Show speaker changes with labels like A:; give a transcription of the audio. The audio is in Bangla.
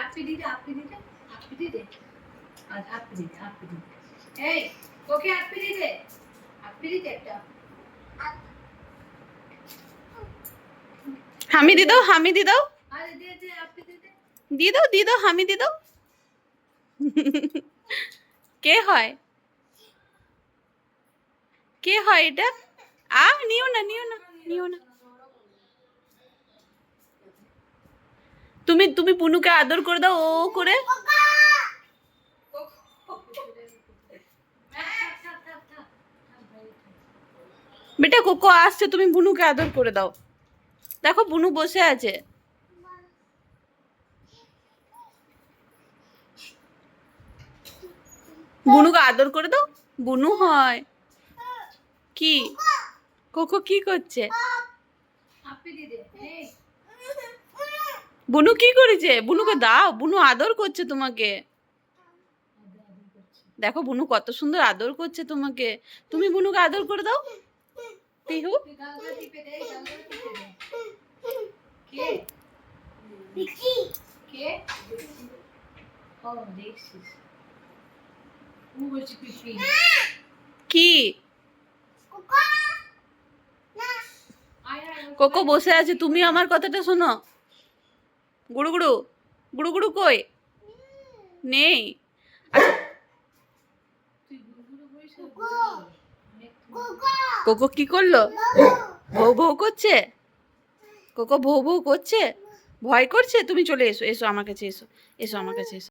A: আপনি দিতে আপনি দিতে আপনি দিতে আর আপনি দিতে আপনি দিতে এই ওকে আপনি দিতে একটা
B: হামি দি দাও, হামি দি দাও,
A: আরে দে দে আপনি দিতে
B: দিয়ে দাও, দিয়ে দাও, হামি দি দাও। কে হয়, কে হয় এটা? নিও না, নিও না, নিও না। তুমি তুমি পুনুকে আদর করে দাও ও করে। বেটা কোকো আসছে, তুমি বুনুকে আদর করে দাও। দেখো বুনু বসে আছে। বুনুকে আদর করে দাও, বুনু হয়। কি কোকো কি করছে?
A: আপনি দিতে এই
B: বুনু কি করেছে? বুনুকে দাও, বুনু আদর করছে তোমাকে। দেখো বুনু কত সুন্দর আদর করছে তোমাকে। তুমি বুনুকে আদর করে দাও। পিহু
A: গালটা টিপে দে গালটা টিপে দে কে কে ও দেখছিস ও বলছে পিপি
B: কি কোকো বসে আছে, তুমি আমার কথাটা শোনো। গুড়ু গুড়ু, গুড়ু গুড়ু কই? নেই। কোকো কি করলো? ভৌ ভৌ করছে? কোকো ভৌ ভৌ করছে? ভয় করছে? তুমি চলে এসো, এসো আমার কাছে, এসো, এসো আমার কাছে এসো।